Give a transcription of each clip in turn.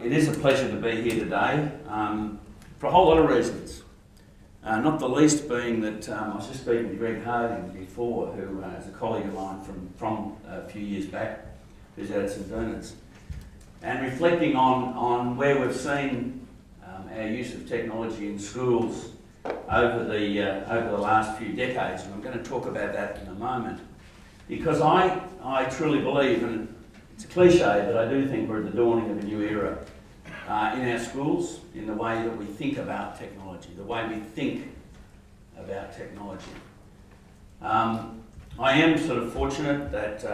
It is a pleasure to be here today for a whole lot of reasons. Not the least being that I was just speaking to Greg Harding before, who is a colleague of mine from a few years back, who's out at St Bernard's, and reflecting on where we've seen our use of technology in schools over the last few decades, and I'm going to talk about that in a moment, because I truly believe, and it's a cliche, but I do think we're at the dawning of a new era in our schools, in the way that we think about technology, the way we think about technology. I am sort of fortunate that,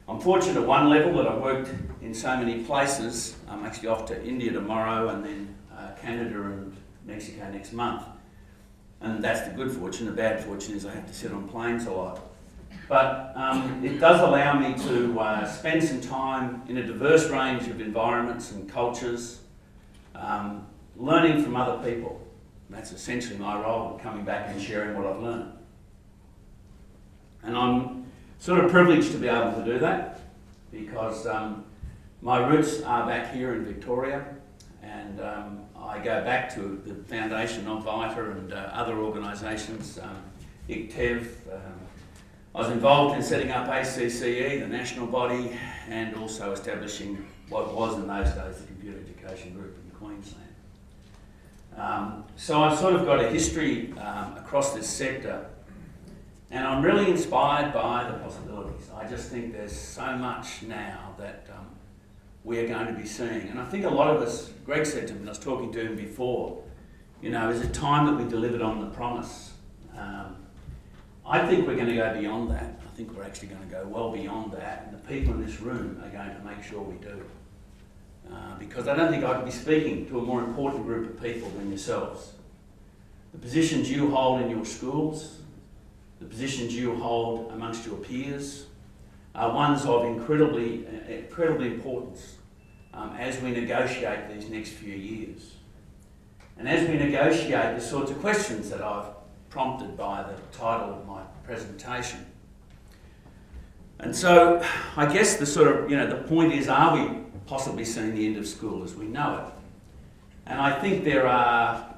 I'm fortunate at one level that I've worked in so many places. I'm actually off to India tomorrow and then Canada and Mexico next month. And that's the good fortune. The bad fortune is I have to sit on planes a lot. But it does allow me to spend some time in a diverse range of environments and cultures, learning from other people. And that's essentially my role, coming back and sharing what I've learned. And I'm sort of privileged to be able to do that because my roots are back here in Victoria, and I go back to the foundation of VITTA and other organisations, ICTEV. I was involved in setting up ACCE, the national body, and also establishing what was in those days the Computer Education Group in Queensland. So I've sort of got a history across this sector, and I'm really inspired by the possibilities. I just think there's so much now that we're going to be seeing. And I think a lot of us, Greg said to me, and I was talking to him before, you know, is it time that we delivered on the promise? I think we're going to go beyond that. I think we're actually going to go well beyond that, and the people in this room are going to make sure we do. Because I don't think I could be speaking to a more important group of people than yourselves. The positions you hold in your schools, the positions you hold amongst your peers, are ones of incredibly importance as we negotiate these next few years. And as we negotiate the sorts of questions that I've prompted by the title of my presentation. And so I guess the sort of, the point is, are we possibly seeing the end of school as we know it? And I think there are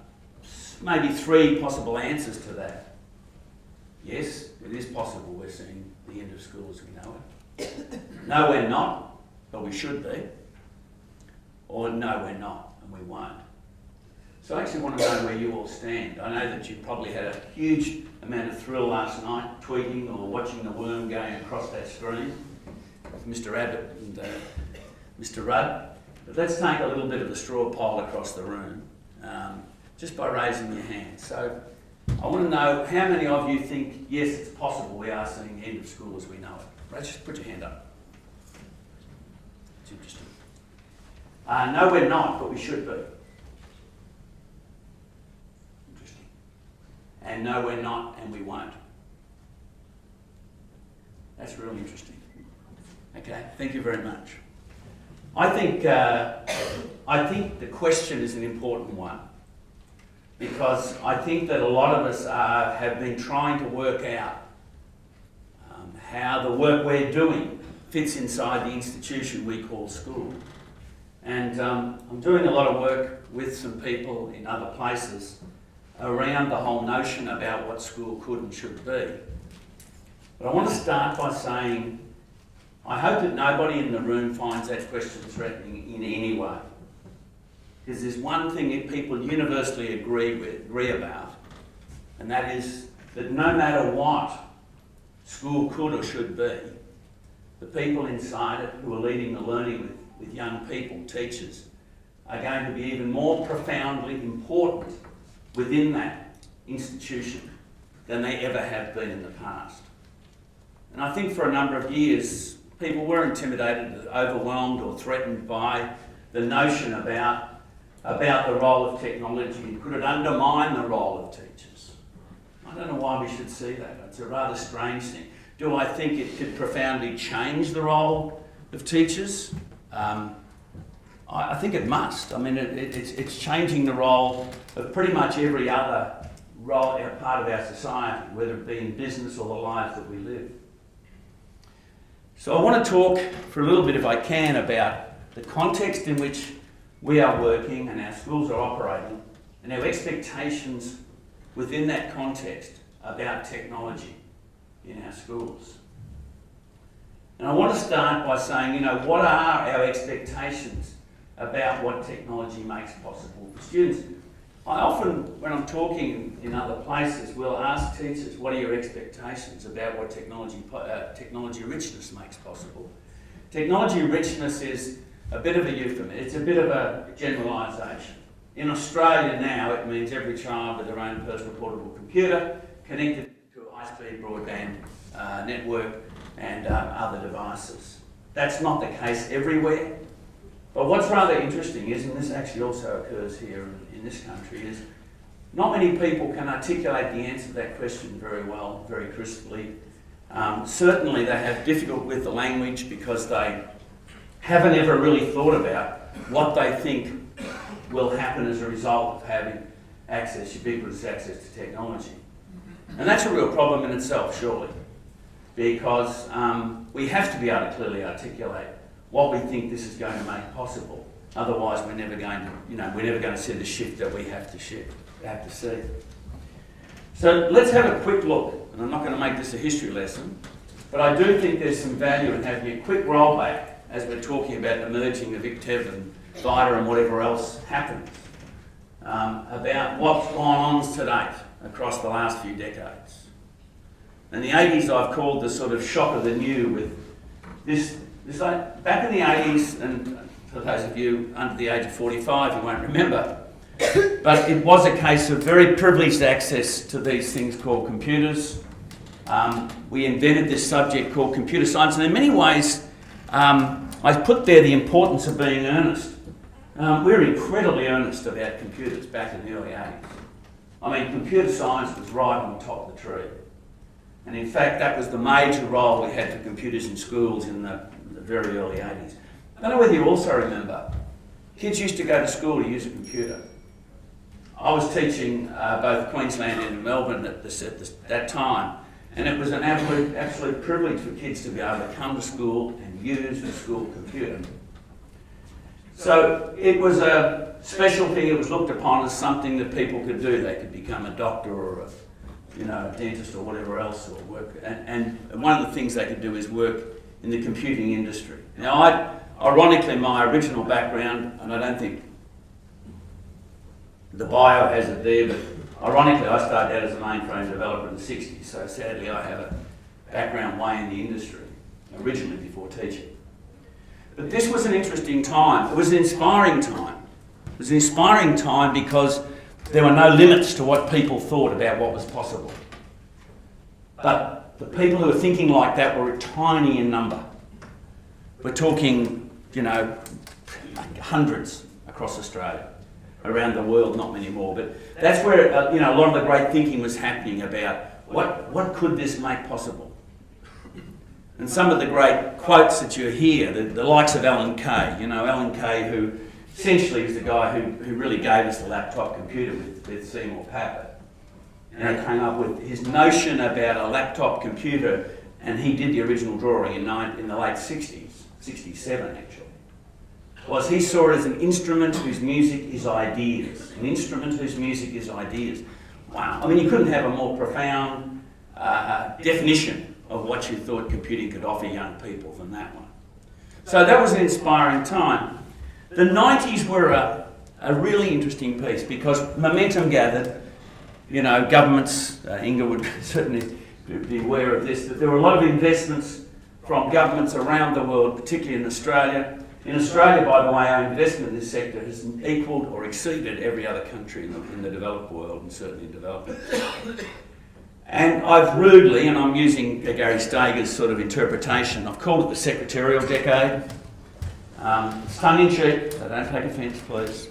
maybe three possible answers to that. Yes, it is possible we're seeing the end of school as we know it. No, we're not, but we should be. Or no, we're not, and we won't. So I actually want to know where you all stand. I know that you probably had a huge amount of thrill last night, tweeting or watching the worm going across that screen, Mr. Abbott and Mr. Rudd. But let's take a little bit of a straw poll across the room, just by raising your hand. So I want to know how many of you think, yes, it's possible we are seeing the end of school as we know it. Right, just put your hand up. It's interesting. No, we're not, but we should be. And no, we're not, and we won't. That's really interesting. Okay, thank you very much. I think the question is an important one, because I think that a lot of us have been trying to work out how the work we're doing fits inside the institution we call school. And I'm doing a lot of work with some people in other places around the whole notion about what school could and should be. But I want to start by saying, I hope that nobody in the room finds that question threatening in any way. Because there's one thing that people universally agree about, and that is that no matter what school could or should be, the people inside it who are leading the learning with young people, teachers, are going to be even more profoundly important within that institution than they ever have been in the past. And I think for a number of years, people were intimidated, overwhelmed or threatened by the notion about the role of technology, and could it undermine the role of teachers? I don't know why we should see that. It's a rather strange thing. Do I think it could profoundly change the role of teachers? I think it must. I mean, it's changing the role of pretty much every other role, part of our society, whether it be in business or the lives that we live. So I want to talk for a little bit, if I can, about the context in which we are working and our schools are operating, and our expectations within that context about technology in our schools. And I want to start by saying, what are our expectations about what technology makes possible for students? I often, when I'm talking in other places, will ask teachers, what are your expectations about what technology richness makes possible? Technology richness is a bit of a euphemism, it's a bit of a generalisation. In Australia now, it means every child with their own personal portable computer connected to a high-speed broadband network and other devices. That's not the case everywhere. But what's rather interesting is, and this actually also occurs here in this country, is not many people can articulate the answer to that question very well, very crisply. Certainly they have difficulty with the language because they haven't ever really thought about what they think will happen as a result of having ubiquitous access to technology. And that's a real problem in itself, surely, because we have to be able to clearly articulate what we think this is going to make possible. Otherwise, we're never going to see the shift that we have to see. So let's have a quick look, and I'm not going to make this a history lesson, but I do think there's some value in having a quick rollback as we're talking about the merging of VITTA and VITTA and whatever else happens, about what's gone on to date across the last few decades. In the 80s, I've called the sort of shock of the new with this back in the 80s, and for those of you under the age of 45, you won't remember, but it was a case of very privileged access to these things called computers. We invented this subject called computer science, and in many ways, I put there the importance of being earnest. We were incredibly earnest about computers back in the early 80s. I mean, computer science was right on top of the tree. And in fact, that was the major role we had for computers in schools in the very early 80s. I don't know whether you also remember, kids used to go to school to use a computer. I was teaching both Queensland and Melbourne at that time, and it was an absolute privilege for kids to be able to come to school and use the school computer. So it was a special thing. It was looked upon as something that people could do. They could become a doctor or a dentist or whatever else, or work. And one of the things they could do is work in the computing industry. Now, ironically, my original background, and I don't think the bio has it there, but ironically, I started out as a mainframe developer in the 60s, so sadly I have a background way in the industry, originally before teaching. But this was an interesting time. It was an inspiring time. It was an inspiring time because there were no limits to what people thought about what was possible. But the people who were thinking like that were tiny in number. We're talking, hundreds across Australia. Around the world, not many more. But that's where, a lot of the great thinking was happening about what could this make possible. And some of the great quotes that you hear, the likes of Alan Kay, Alan Kay, who essentially is the guy who really gave us the laptop computer with Seymour Papert. And he came up with his notion about a laptop computer, and he did the original drawing in the late 60s, 67 actually. Was he saw it as an instrument whose music is ideas. An instrument whose music is ideas. Wow. I mean, you couldn't have a more profound definition of what you thought computing could offer young people than that one. So that was an inspiring time. The 90s were a really interesting piece because momentum gathered. Governments, Inga would certainly be aware of this, that there were a lot of investments from governments around the world, particularly in Australia. In Australia, by the way, our investment in this sector has equalled or exceeded every other country in the developed world, and certainly in development. And I've rudely, and I'm using Gary Steger's sort of interpretation, I've called it the secretarial decade. It's tongue-in-cheek, so don't take offence, please.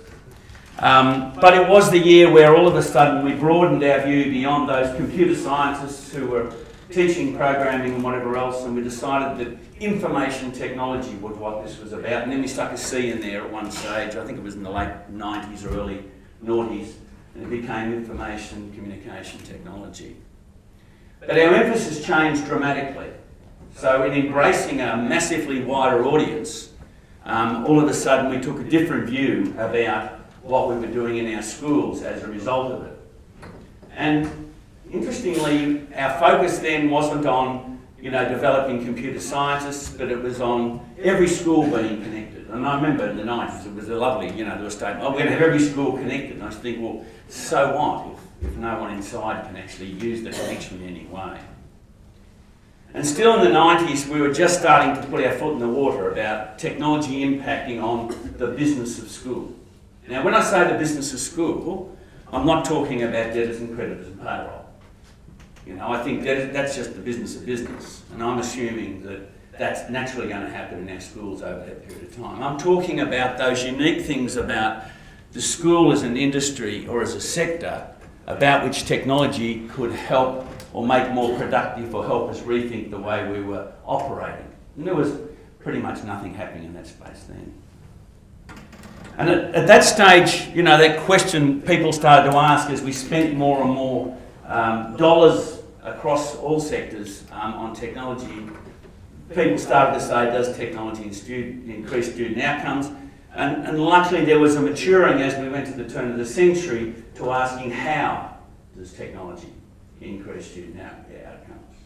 But it was the year where all of a sudden we broadened our view beyond those computer scientists who were teaching programming and whatever else, and we decided that information technology was what this was about. And then we stuck a C in there at one stage, I think it was in the late 90s or early noughties, and it became information communication technology. But our emphasis changed dramatically. So in embracing a massively wider audience, all of a sudden we took a different view about what we were doing in our schools as a result of it. And interestingly, our focus then wasn't on, developing computer scientists, but it was on every school being connected. And I remember in the 90s, it was a lovely, there was a statement, we're going to have every school connected. And I was thinking, well, so what if no one inside can actually use the connection in any way? And still in the 90s, we were just starting to put our foot in the water about technology impacting on the business of school. Now, when I say the business of school, I'm not talking about debtors and creditors and payroll. I think that's just the business of business. And I'm assuming that that's naturally going to happen in our schools over that period of time. I'm talking about those unique things about the school as an industry or as a sector about which technology could help or make more productive or help us rethink the way we were operating. And there was pretty much nothing happening in that space then. And at that stage, that question people started to ask as we spent more and more dollars across all sectors on technology, people started to say, does technology increase student outcomes? And luckily there was a maturing as we went to the turn of the century to asking how does technology increase student outcomes?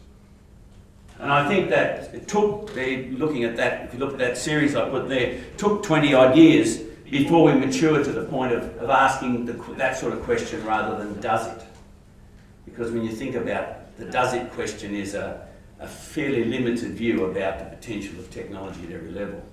And I think that it took, looking at that, if you look at that series I put there, it took 20 odd years before we matured to the point of asking that sort of question rather than does it. Because when you think about the does it question is a fairly limited view about the potential of technology at every level.